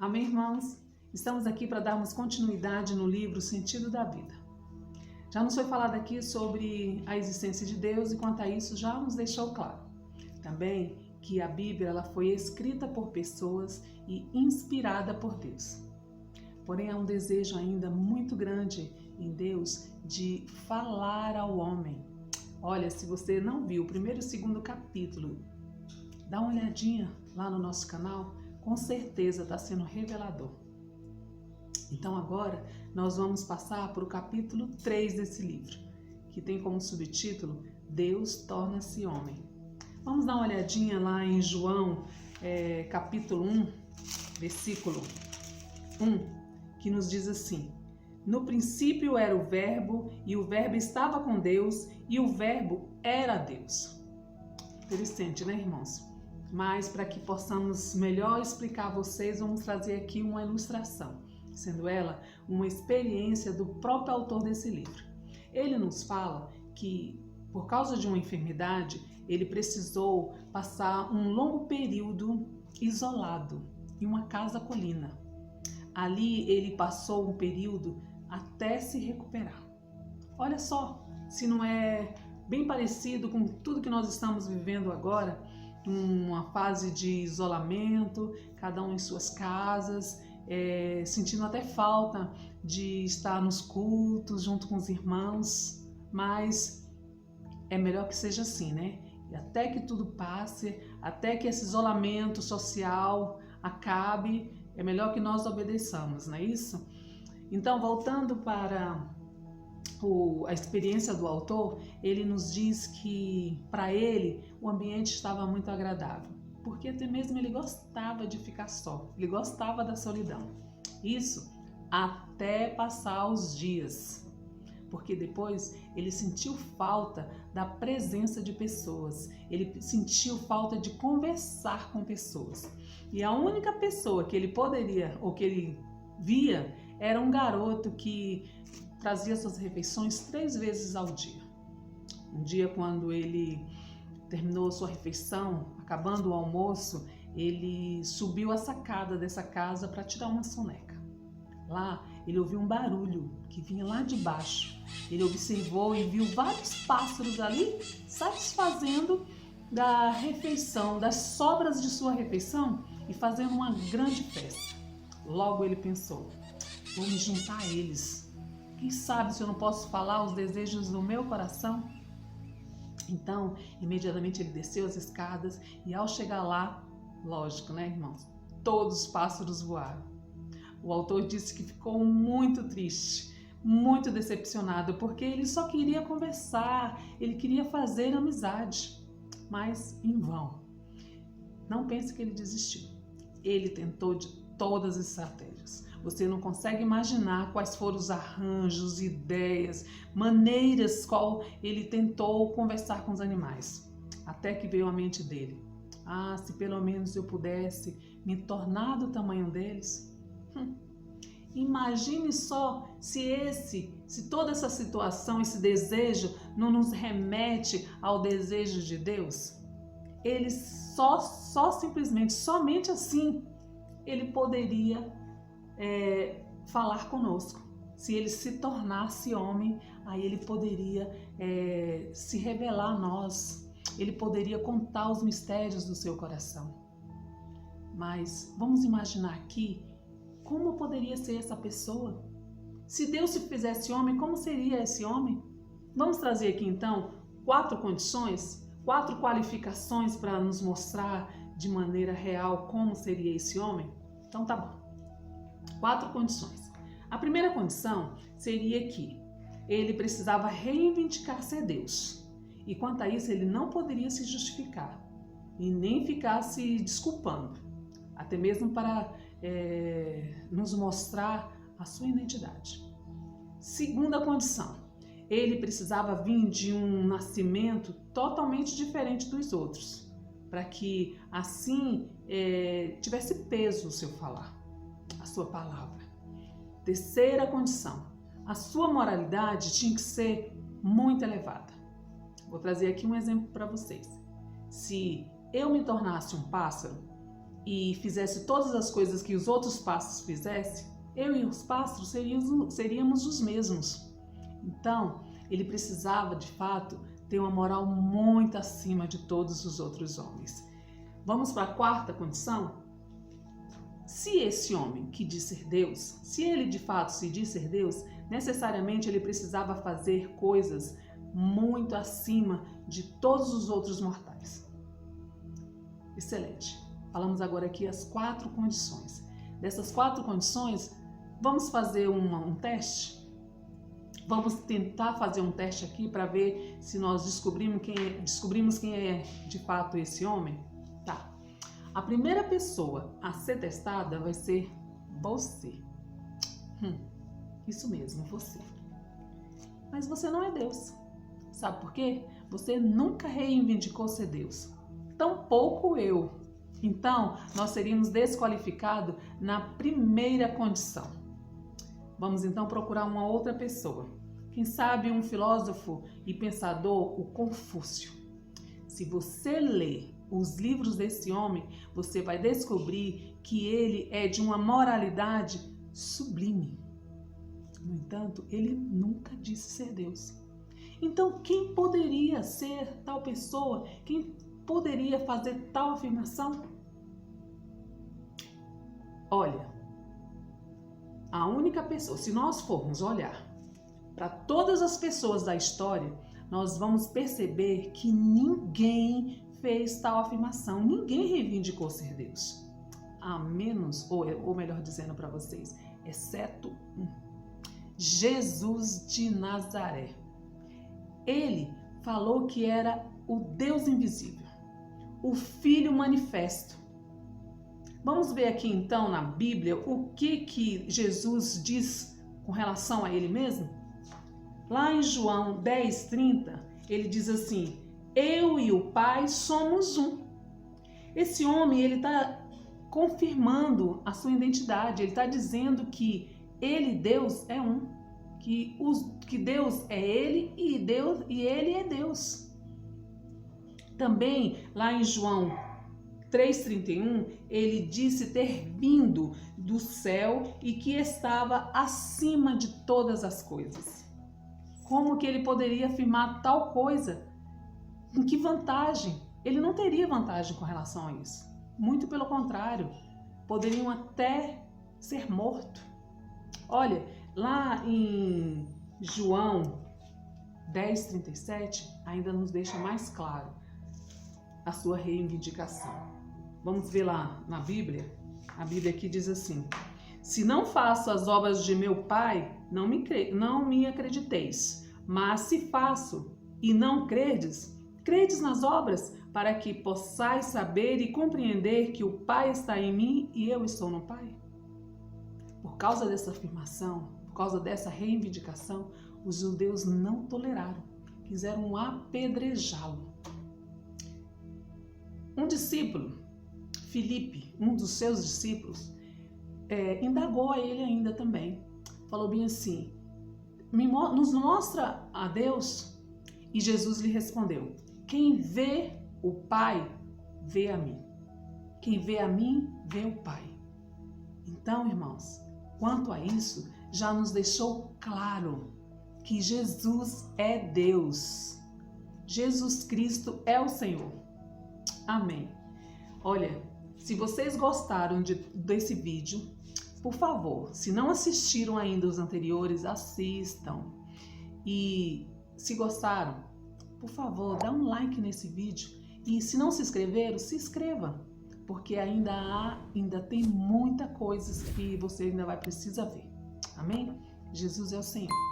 Amém, irmãos? Estamos aqui para darmos continuidade no livro Sentido da Vida. Já nos foi falado aqui sobre a existência de Deus e quanto a isso já nos deixou claro. Também que a Bíblia ela foi escrita por pessoas e inspirada por Deus. Porém, há um desejo ainda muito grande em Deus de falar ao homem. Olha, se você não viu o primeiro e o segundo capítulo, dá uma olhadinha lá no nosso canal, com certeza está sendo revelador. Então agora nós vamos passar para o capítulo 3 desse livro, que tem como subtítulo Deus torna-se homem. Vamos dar uma olhadinha lá em João, capítulo 1, versículo 1, que nos diz assim: No princípio era o Verbo, e o Verbo estava com Deus, e o Verbo era Deus. Interessante, né, irmãos? Mas para que possamos melhor explicar a vocês, vamos trazer aqui uma ilustração, sendo ela uma experiência do próprio autor desse livro. Ele nos fala que, por causa de uma enfermidade, ele precisou passar um longo período isolado em uma casa colina. Ali ele passou um período até se recuperar. Olha só, se não é bem parecido com tudo que nós estamos vivendo agora, uma fase de isolamento, cada um em suas casas, sentindo até falta de estar nos cultos junto com os irmãos, mas é melhor que seja assim, né? E até que tudo passe, até que esse isolamento social acabe, é melhor que nós obedeçamos, não é isso? Então, voltando para a experiência do autor, ele nos diz que para ele o ambiente estava muito agradável, porque até mesmo ele gostava de ficar só, ele gostava da solidão. Isso até passar os dias, porque depois ele sentiu falta da presença de pessoas, ele sentiu falta de conversar com pessoas. E a única pessoa que ele poderia, ou que ele via, era um garoto que trazia suas refeições 3 vezes ao dia. Um dia, quando ele terminou sua refeição, acabando o almoço, ele subiu a sacada dessa casa para tirar uma soneca. Lá, ele ouviu um barulho que vinha lá de baixo. Ele observou e viu vários pássaros ali satisfazendo da refeição, das sobras de sua refeição e fazendo uma grande festa. Logo ele pensou: vou me juntar a eles. Quem sabe se eu não posso falar os desejos do meu coração? Então, imediatamente ele desceu as escadas e ao chegar lá, lógico, né, irmãos? Todos os pássaros voaram. O autor disse que ficou muito triste, muito decepcionado, porque ele só queria conversar, ele queria fazer amizade, mas em vão. Não pense que ele desistiu. Ele tentou de todas as estratégias. Você não consegue imaginar quais foram os arranjos, ideias, maneiras qual ele tentou conversar com os animais. Até que veio à mente dele: ah, se pelo menos eu pudesse me tornar do tamanho deles. Imagine só se toda essa situação, esse desejo não nos remete ao desejo de Deus. Ele simplesmente, somente assim, ele poderia falar conosco. Se ele se tornasse homem, aí ele poderia se revelar a nós, ele poderia contar os mistérios do seu coração. Mas vamos imaginar aqui como poderia ser essa pessoa. Se Deus se fizesse homem, como seria esse homem? Vamos trazer aqui então 4 condições, 4 qualificações para nos mostrar de maneira real como seria esse homem? Então tá bom. 4 condições. A primeira condição seria que ele precisava reivindicar ser Deus. E quanto a isso, ele não poderia se justificar e nem ficar se desculpando, até mesmo para nos mostrar a sua identidade. Segunda condição, ele precisava vir de um nascimento totalmente diferente dos outros, para que assim tivesse peso o seu falar, a sua palavra. Terceira condição, a sua moralidade tinha que ser muito elevada. Vou trazer aqui um exemplo para vocês. Se eu me tornasse um pássaro, e fizesse todas as coisas que os outros pastores fizessem, eu e os pastores seríamos os mesmos. Então, ele precisava, de fato, ter uma moral muito acima de todos os outros homens. Vamos para a quarta condição? Se esse homem que diz ser Deus, se ele de fato se diz ser Deus, necessariamente ele precisava fazer coisas muito acima de todos os outros mortais. Excelente. Falamos agora aqui as 4 condições. Dessas 4 condições, vamos fazer um teste? Vamos tentar fazer um teste aqui para ver se nós descobrimos quem é de fato esse homem? Tá. A primeira pessoa a ser testada vai ser você. Isso mesmo, você. Mas você não é Deus. Sabe por quê? Você nunca reivindicou ser Deus. Tampouco eu. Então, nós seríamos desqualificados na primeira condição. Vamos então procurar uma outra pessoa. Quem sabe um filósofo e pensador, o Confúcio. Se você ler os livros desse homem, você vai descobrir que ele é de uma moralidade sublime. No entanto, ele nunca disse ser Deus. Então, quem poderia ser tal pessoa? Quem poderia fazer tal afirmação? Olha, a única pessoa, se nós formos olhar para todas as pessoas da história, nós vamos perceber que ninguém fez tal afirmação, ninguém reivindicou ser Deus. A menos, ou melhor dizendo para vocês, exceto Jesus de Nazaré. Ele falou que era o Deus invisível, o Filho manifesto. Vamos ver aqui então na Bíblia o que Jesus diz com relação a ele mesmo? Lá em João 10:30, ele diz assim: eu e o Pai somos um. Esse homem, ele está confirmando a sua identidade, ele está dizendo que ele, Deus, é um. Que Deus é ele e ele é Deus. Também, lá em João 3:31, ele disse ter vindo do céu e que estava acima de todas as coisas. Como que ele poderia afirmar tal coisa? Em que vantagem? Ele não teria vantagem com relação a isso. Muito pelo contrário, poderiam até ser morto. Olha, lá em João 10:37, ainda nos deixa mais claro a sua reivindicação. Vamos ver lá na Bíblia? A Bíblia aqui diz assim: se não faço as obras de meu Pai, não me acrediteis. Mas se faço e não credes nas obras, para que possais saber e compreender que o Pai está em mim e eu estou no Pai. Por causa dessa afirmação, por causa dessa reivindicação, os judeus não toleraram, quiseram apedrejá-lo. Um discípulo, Filipe, um dos seus discípulos, indagou a ele ainda também. Falou bem assim: nos mostra a Deus? E Jesus lhe respondeu: quem vê o Pai, vê a mim. Quem vê a mim, vê o Pai. Então, irmãos, quanto a isso, já nos deixou claro que Jesus é Deus. Jesus Cristo é o Senhor. Amém. Olha, se vocês gostaram desse vídeo, por favor, se não assistiram ainda os anteriores, assistam. E se gostaram, por favor, dá um like nesse vídeo. E se não se inscreveram, se inscreva, porque ainda tem muita coisa que você ainda vai precisar ver. Amém? Jesus é o Senhor.